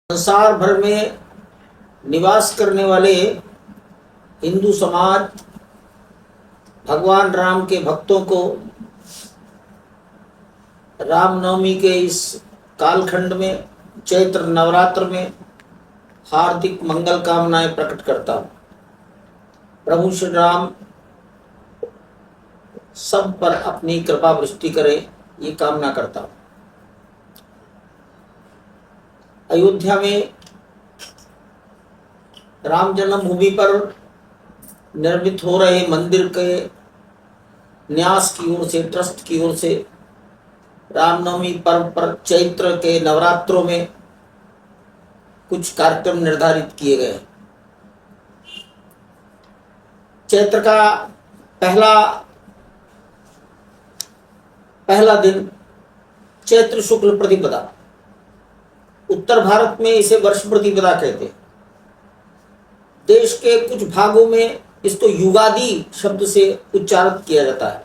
संसार भर में निवास करने वाले हिंदू समाज भगवान राम के भक्तों को रामनवमी के इस कालखंड में चैत्र नवरात्र में हार्दिक मंगल कामनाएं प्रकट करता हूँ। प्रभु श्री राम सब पर अपनी कृपा वृष्टि करे, ये कामना करता हूँ। अयोध्या में राम जन्मभूमि पर निर्मित हो रहे मंदिर के न्यास की ओर से, ट्रस्ट की ओर से रामनवमी पर्व पर चैत्र के नवरात्रों में कुछ कार्यक्रम निर्धारित किए गए। चैत्र का पहला दिन चैत्र शुक्ल प्रतिपदा, उत्तर भारत में इसे वर्ष प्रतिपदा कहते हैं। देश के कुछ भागों में इसको युगादि शब्द से उच्चारित किया जाता है।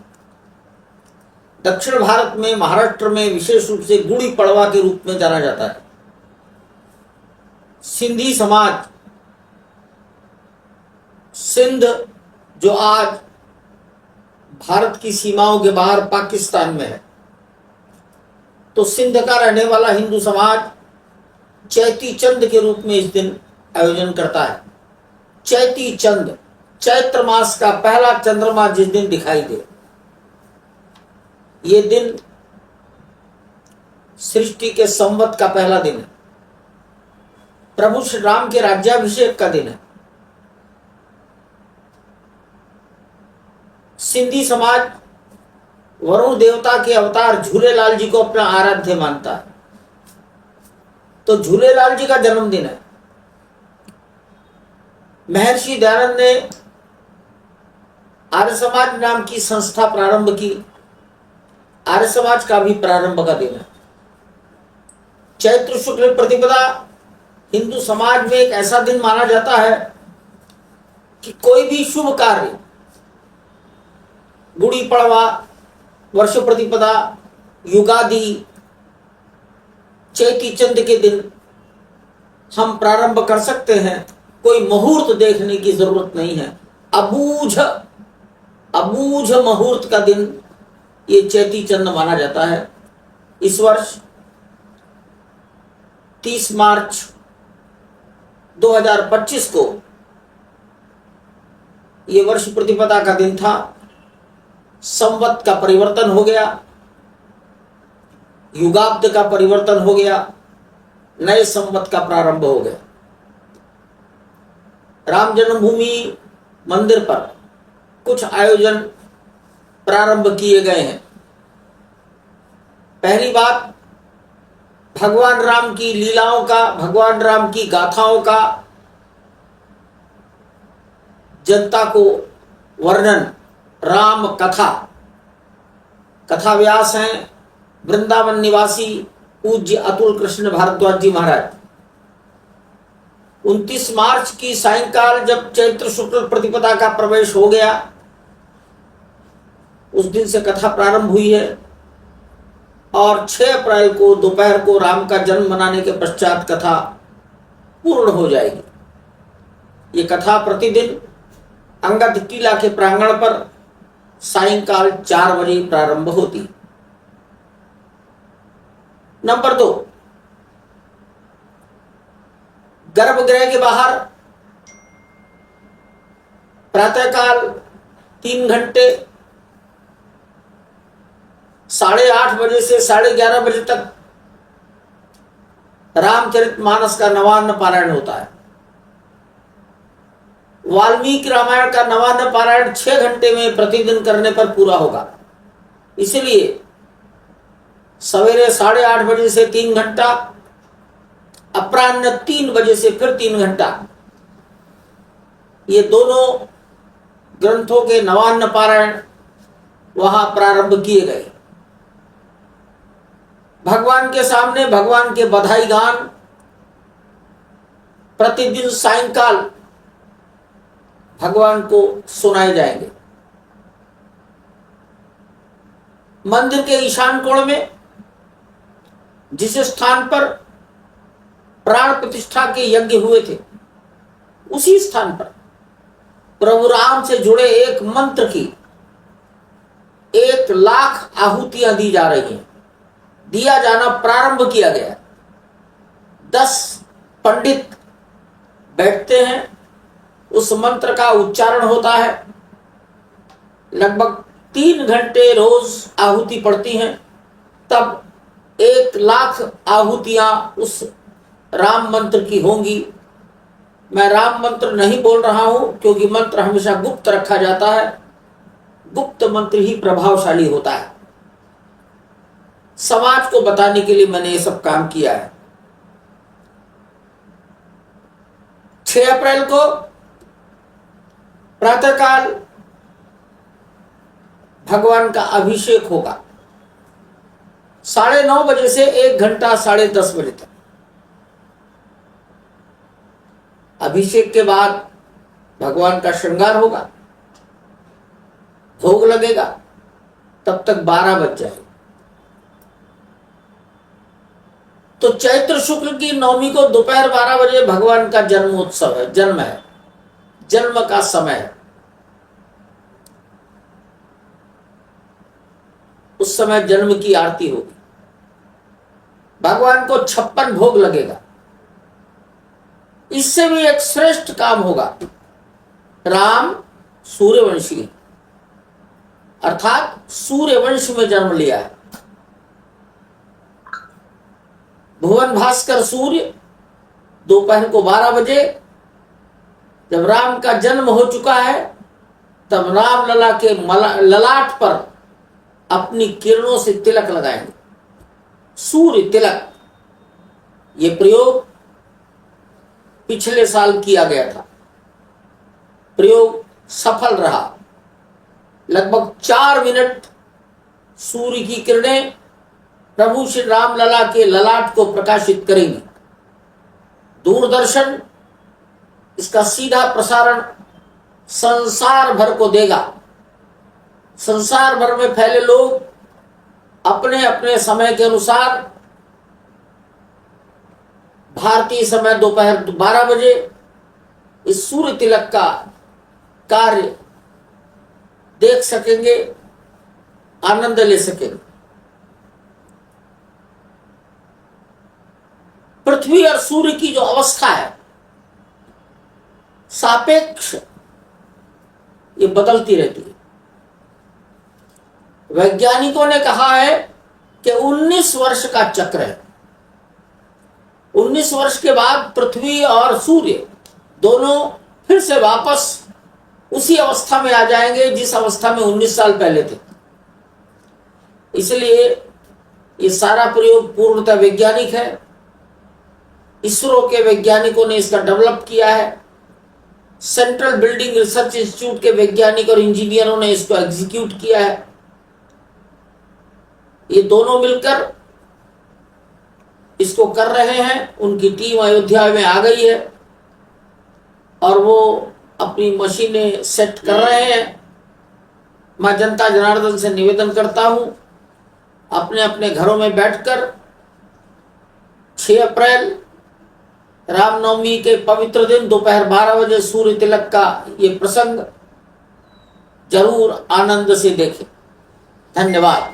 दक्षिण भारत में, महाराष्ट्र में विशेष रूप से गुड़ी पड़वा के रूप में जाना जाता है। सिंधी समाज, सिंध जो आज भारत की सीमाओं के बाहर पाकिस्तान में है, तो सिंध का रहने वाला हिंदू समाज चैती चंद के रूप में इस दिन आयोजन करता है। चैती चंद, चैत्र मास का पहला चंद्रमा जिस दिन दिखाई दे, ये दिन सृष्टि के संवत का पहला दिन है। प्रभु श्री राम के राज्याभिषेक का दिन है। सिंधी समाज वरुण देवता के अवतार झूलेलाल जी को अपना आराध्य मानता है, तो झूलेलाल जी का जन्मदिन है। महर्षि दयानंद ने आर्य समाज नाम की संस्था प्रारंभ की। आर्य समाज का भी प्रारंभ का दिन है। चैत्र शुक्ल प्रतिपदा हिंदू समाज में एक ऐसा दिन माना जाता है कि कोई भी शुभ कार्य, गुड़ी पड़वा, वर्ष प्रतिपदा, युगादि, चैती चंद के दिन हम प्रारंभ कर सकते हैं। कोई मुहूर्त देखने की जरूरत नहीं है। अबूझ मुहूर्त का दिन ये चैती चंद माना जाता है। इस वर्ष 30 मार्च 2025 को ये वर्ष प्रतिपदा का दिन था। संवत का परिवर्तन हो गया, युगाब्द का परिवर्तन हो गया, नए संवत का प्रारंभ हो गया। राम जन्मभूमि मंदिर पर कुछ आयोजन प्रारंभ किए गए हैं। पहली बात, भगवान राम की लीलाओं का, भगवान राम की गाथाओं का जनता को वर्णन, राम कथा, कथा व्यास हैं वृंदावन निवासी पूज्य अतुल कृष्ण भारद्वाज जी महाराज। 29 मार्च की सायंकाल जब चैत्र शुक्ल प्रतिपदा का प्रवेश हो गया, उस दिन से कथा प्रारंभ हुई है और 6 अप्रैल को दोपहर को राम का जन्म मनाने के पश्चात कथा पूर्ण हो जाएगी। ये कथा प्रतिदिन अंगद टीला के प्रांगण पर सायंकाल 4 बजे प्रारंभ होती। नंबर 2, गर्भगृह के बाहर प्रातःकाल 3 घंटे 8:30 बजे से 11:30 बजे तक रामचरितमानस का नवान्न पारायण होता है। वाल्मीकि रामायण का नवान्न पारायण 6 घंटे में प्रतिदिन करने पर पूरा होगा। इसलिए सवेरे 8:30 बजे से 3 घंटा, अपराह्न 3 बजे से फिर 3 घंटा, ये दोनों ग्रंथों के नवान्न पारायण वहां प्रारंभ किए गए। भगवान के सामने भगवान के बधाई गान प्रतिदिन सायंकाल भगवान को सुनाए जाएंगे। मंदिर के ईशान कोण में जिस स्थान पर प्राण प्रतिष्ठा के यज्ञ हुए थे, उसी स्थान पर प्रभु राम से जुड़े एक मंत्र की 1,00,000 आहुतियां दी जा रही हैं, दिया जाना प्रारंभ किया गया। 10 पंडित बैठते हैं, उस मंत्र का उच्चारण होता है, लगभग 3 घंटे रोज आहुति पड़ती हैं, तब 1,00,000 आहुतियां उस राम मंत्र की होंगी। मैं राम मंत्र नहीं बोल रहा हूं क्योंकि मंत्र हमेशा गुप्त रखा जाता है, गुप्त मंत्र ही प्रभावशाली होता है। समाज को बताने के लिए मैंने ये सब काम किया है। 6 अप्रैल को प्रातःकाल भगवान का अभिषेक होगा, 9:30 बजे से 1 घंटा 10:30 बजे तक। अभिषेक के बाद भगवान का श्रृंगार होगा, भोग लगेगा, तब तक 12 बज जाएगा। तो चैत्र शुक्ल की नवमी को दोपहर 12 बजे भगवान का जन्मोत्सव है, जन्म है, जन्म का समय है। उस समय जन्म की आरती होगी, भगवान को 56 भोग लगेगा। इससे भी एक श्रेष्ठ काम होगा। राम सूर्यवंशी अर्थात सूर्यवंश में जन्म लिया है। भुवन भास्कर सूर्य दोपहर को 12 बजे जब राम का जन्म हो चुका है, तब राम लला के ललाट पर अपनी किरणों से तिलक लगाएंगे, सूर्य तिलक। ये प्रयोग पिछले साल किया गया था, प्रयोग सफल रहा। लगभग 4 मिनट सूर्य की किरणें प्रभु श्री राम लला के ललाट को प्रकाशित करेंगी। दूरदर्शन इसका सीधा प्रसारण संसार भर को देगा। संसार भर में फैले लोग अपने अपने समय के अनुसार भारतीय समय दोपहर 12 बजे इस सूर्य तिलक का कार्य देख सकेंगे, आनंद ले सकेंगे। पृथ्वी और सूर्य की जो अवस्था है सापेक्ष, ये बदलती रहती है। वैज्ञानिकों ने कहा है कि 19 वर्ष का चक्र है। 19 वर्ष के बाद पृथ्वी और सूर्य दोनों फिर से वापस उसी अवस्था में आ जाएंगे जिस अवस्था में 19 साल पहले थे। इसलिए ये सारा प्रयोग पूर्णतः वैज्ञानिक है। इसरो के वैज्ञानिकों ने इसका डेवलप किया है। सेंट्रल बिल्डिंग रिसर्च इंस्टीट्यूट के वैज्ञानिक और इंजीनियरों ने इसको एग्जीक्यूट किया है। ये दोनों मिलकर इसको कर रहे हैं। उनकी टीम अयोध्या में आ गई है और वो अपनी मशीनें सेट कर रहे हैं। मैं जनता जनार्दन से निवेदन करता हूं, अपने अपने घरों में बैठकर 6 अप्रैल रामनवमी के पवित्र दिन दोपहर 12 बजे सूर्य तिलक का ये प्रसंग जरूर आनंद से देखें। धन्यवाद।